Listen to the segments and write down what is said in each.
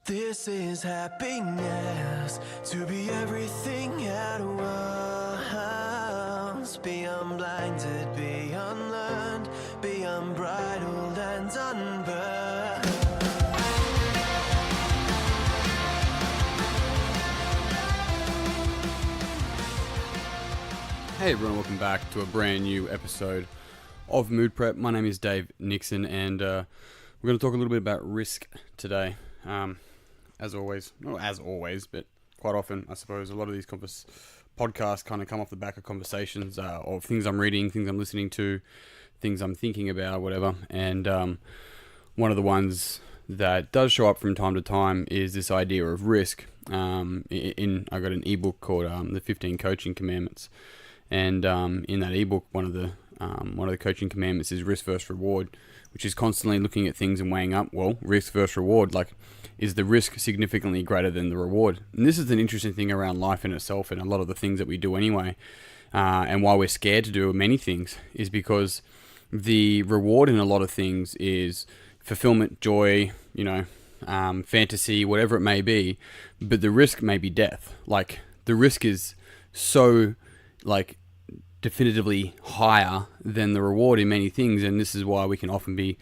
This is happiness, to be everything at once. Be unblinded, be unlearned, be unbridled and unburned. Hey everyone, welcome back to a brand new episode of Mood Prep. My name is Dave Nixon and we're going to talk a little bit about risk today. As always, not as always, but quite often, I suppose, a lot of these podcasts kind of come off the back of conversations or things I'm reading, things I'm listening to, things I'm thinking about, whatever. And one of the ones that does show up from time to time is this idea of risk. I got an ebook called The 15 Coaching Commandments. And in that ebook, one of the coaching commandments is risk versus reward, which is constantly looking at things and weighing up, well, risk versus reward. Like, is the risk significantly greater than the reward? And this is an interesting thing around life in itself and a lot of the things that we do anyway. And why we're scared to do many things is because the reward in a lot of things is fulfillment, joy, fantasy, whatever it may be. But the risk may be death. Like, the risk is so, definitively higher than the reward in many things, and this is why we can often be,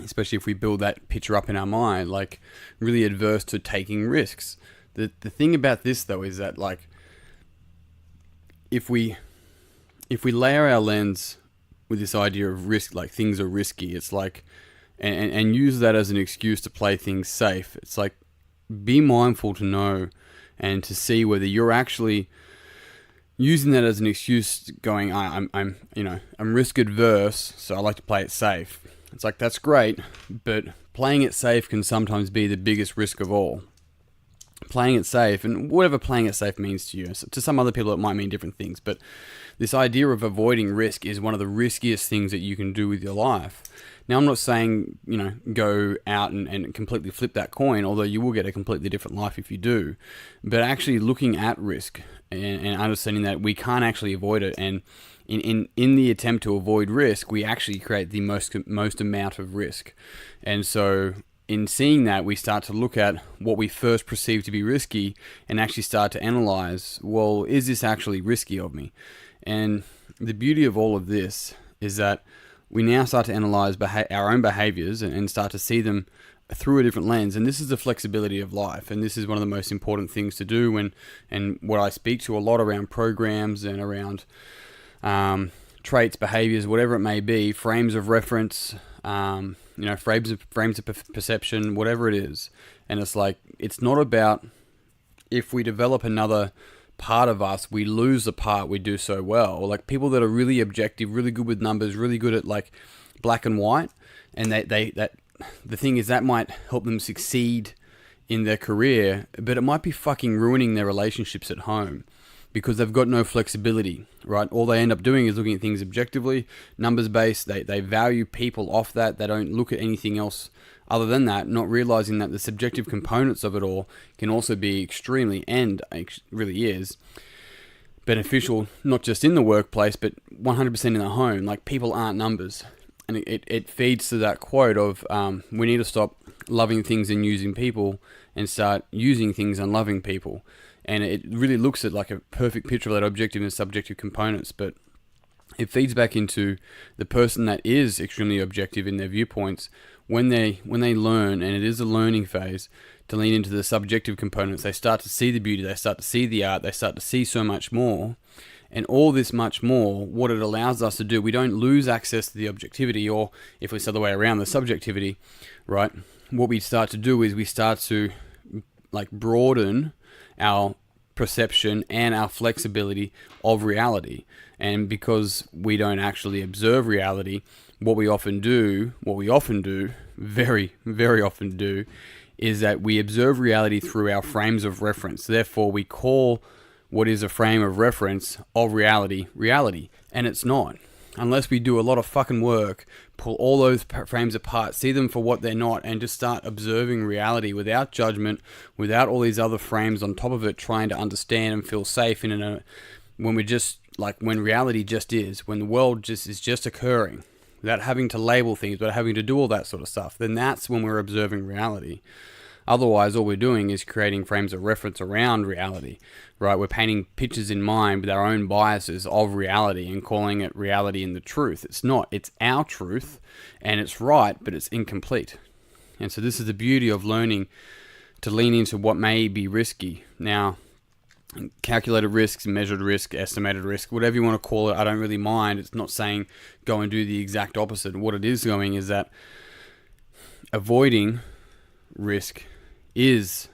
especially if we build that picture up in our mind, really adverse to taking risks. The thing about this though is that if we layer our lens with this idea of risk, like things are risky, it's and use that as an excuse to play things safe. It's be mindful to know and to see whether you're actually using that as an excuse, going, I'm risk adverse, so I like to play it safe. It's that's great, but playing it safe can sometimes be the biggest risk of all. Playing it safe, and whatever playing it safe means to you, so to some other people it might mean different things, but this idea of avoiding risk is one of the riskiest things that you can do with your life. Now, I'm not saying, go out and completely flip that coin, although you will get a completely different life if you do. But actually looking at risk and understanding that we can't actually avoid it. And in the attempt to avoid risk, we actually create the most amount of risk. And so in seeing that, we start to look at what we first perceive to be risky and actually start to analyze, well, is this actually risky of me? And the beauty of all of this is that we now start to analyze our own behaviors and start to see them through a different lens. And this is the flexibility of life. And this is one of the most important things to do and what I speak to a lot around programs and around traits, behaviors, whatever it may be, frames of reference, frames of perception, whatever it is. And it's not about if we develop another part of us, we lose the part we do so well. People that are really objective, really good with numbers, really good at black and white, and the thing is that might help them succeed in their career, but it might be fucking ruining their relationships at home because they've got no flexibility, right? All they end up doing is looking at things objectively, numbers based. They value people off that. They don't look at anything else other than that, not realizing that the subjective components of it all can also be extremely, and it really is, beneficial, not just in the workplace, but 100% in the home. People aren't numbers. And it feeds to that quote of we need to stop loving things and using people and start using things and loving people. And it really looks at a perfect picture of that objective and subjective components, but it feeds back into the person that is extremely objective in their viewpoints when they learn, and it is a learning phase, to lean into the subjective components. They start to see the beauty, they start to see the art, they start to see so much more. And all this much more, what it allows us to do, we don't lose access to the objectivity, or if it's the other way around, the subjectivity, right? What we start to do is we start to broaden our perception and our flexibility of reality. And because we don't actually observe reality, what we often do, very, very often do, is that we observe reality through our frames of reference. Therefore, we call what is a frame of reference of reality, and it's not. Unless we do a lot of fucking work, pull all those frames apart, see them for what they're not, and just start observing reality without judgment, without all these other frames on top of it, trying to understand and feel safe when we're just when reality just is, when the world is just occurring. without having to label things, without having to do all that sort of stuff, then that's when we're observing reality. Otherwise, all we're doing is creating frames of reference around reality, right? We're painting pictures in mind with our own biases of reality and calling it reality and the truth. It's not. It's our truth, and it's right, but it's incomplete. And so this is the beauty of learning to lean into what may be risky. Now, calculated risks, measured risk, estimated risk, whatever you want to call it, I don't really mind. It's not saying go and do the exact opposite. What it is going is that avoiding risk is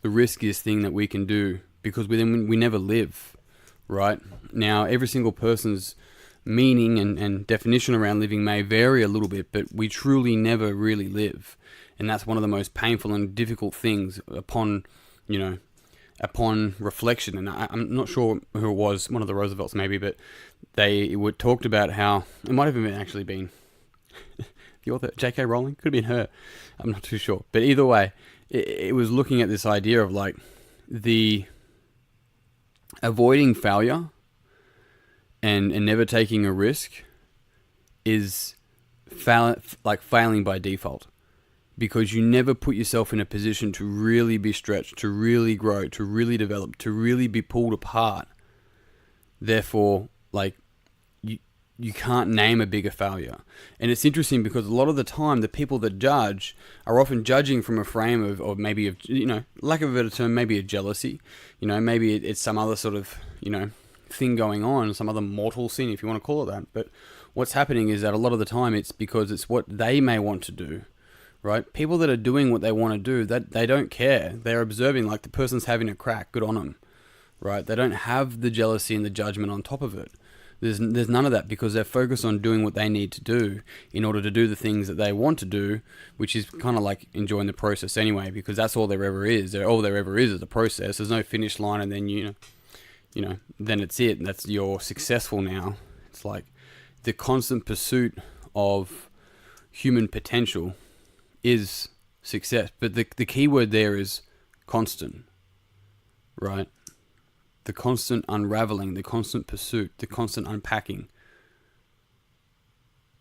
the riskiest thing that we can do, because we never live, right? Now, every single person's meaning and definition around living may vary a little bit, but we truly never really live. And that's one of the most painful and difficult things upon reflection. And I'm not sure who it was, one of the Roosevelts maybe, but they talked about how, it might have actually been the author, J.K. Rowling, could have been her, I'm not too sure. But either way, it was looking at this idea of like the avoiding failure and never taking a risk is failing by default, because you never put yourself in a position to really be stretched, to really grow, to really develop, to really be pulled apart. Therefore, like, you can't name a bigger failure. And it's interesting because a lot of the time, the people that judge are often judging from a frame of maybe, lack of a better term, maybe a jealousy. Maybe it's some other sort of, thing going on, some other mortal sin, if you want to call it that. But what's happening is that a lot of the time it's because it's what they may want to do, right? People that are doing what they want to do, that they don't care. They're observing, like the person's having a crack, good on them, right? They don't have the jealousy and the judgment on top of it. There's none of that, because they're focused on doing what they need to do in order to do the things that they want to do, which is kind of like enjoying the process anyway, because that's all there ever is. All there ever is a process. There's no finish line, and then then it's it. That's, you're successful now. It's like the constant pursuit of human potential is success, but the key word there is constant, right? The constant unraveling, the constant pursuit, the constant unpacking.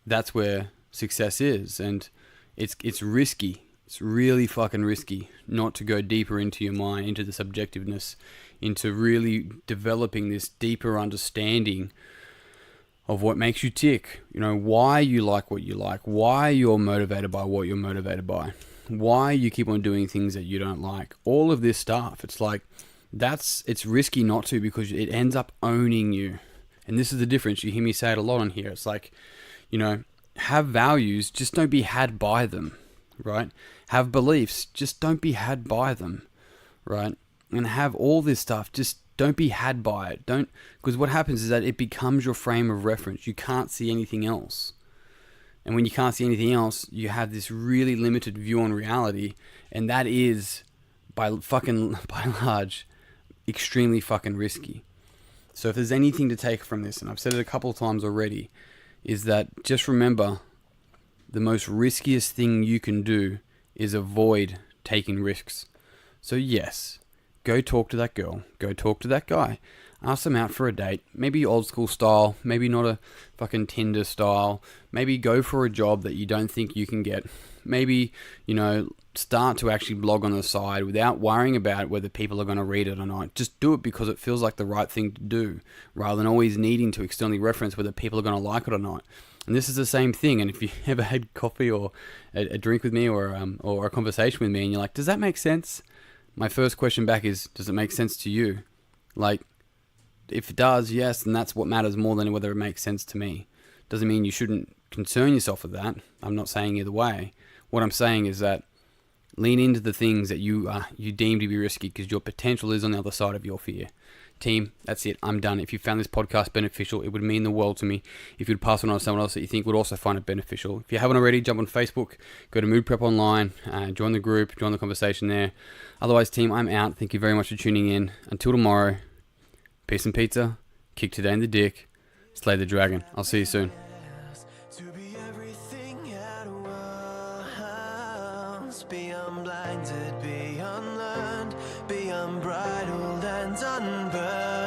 That's where success is. And it's risky. It's really fucking risky not to go deeper into your mind, into the subjectiveness, into really developing this deeper understanding of what makes you tick. Why you like what you like, why you're motivated by what you're motivated by, why you keep on doing things that you don't like. All of this stuff. It's like, it's risky not to, because it ends up owning you. And this is the difference. You hear me say it a lot on here. It's like, have values, just don't be had by them, right? Have beliefs, just don't be had by them, right? And have all this stuff, just don't be had by it. Because what happens is that it becomes your frame of reference. You can't see anything else. And when you can't see anything else, you have this really limited view on reality. And that is, by large, extremely fucking risky. So if there's anything to take from this, and I've said it a couple of times already, is that just remember, the most riskiest thing you can do is avoid taking risks. So yes, go talk to that girl, go talk to that guy, ask them out for a date, maybe old school style, maybe not a fucking Tinder style, maybe go for a job that you don't think you can get, maybe, start to actually blog on the side without worrying about whether people are going to read it or not. Just do it because it feels like the right thing to do, rather than always needing to externally reference whether people are going to like it or not. And this is the same thing. And if you ever had coffee or a drink with me or a conversation with me and you're like, does that make sense? My first question back is, does it make sense to you? Like, if it does, yes, then that's what matters more than whether it makes sense to me. Doesn't mean you shouldn't concern yourself with that. I'm not saying either way. What I'm saying is that lean into the things that you deem to be risky, because your potential is on the other side of your fear. Team, that's it. I'm done. If you found this podcast beneficial, it would mean the world to me if you'd pass it on to someone else that you think would also find it beneficial. If you haven't already, jump on Facebook, go to Mood Prep Online, join the group, join the conversation there. Otherwise, team, I'm out. Thank you very much for tuning in. Until tomorrow, peace and pizza, kick today in the dick, slay the dragon. I'll see you soon. To be everything at once, be unblinded, be unlearned, be unbridled and unburned.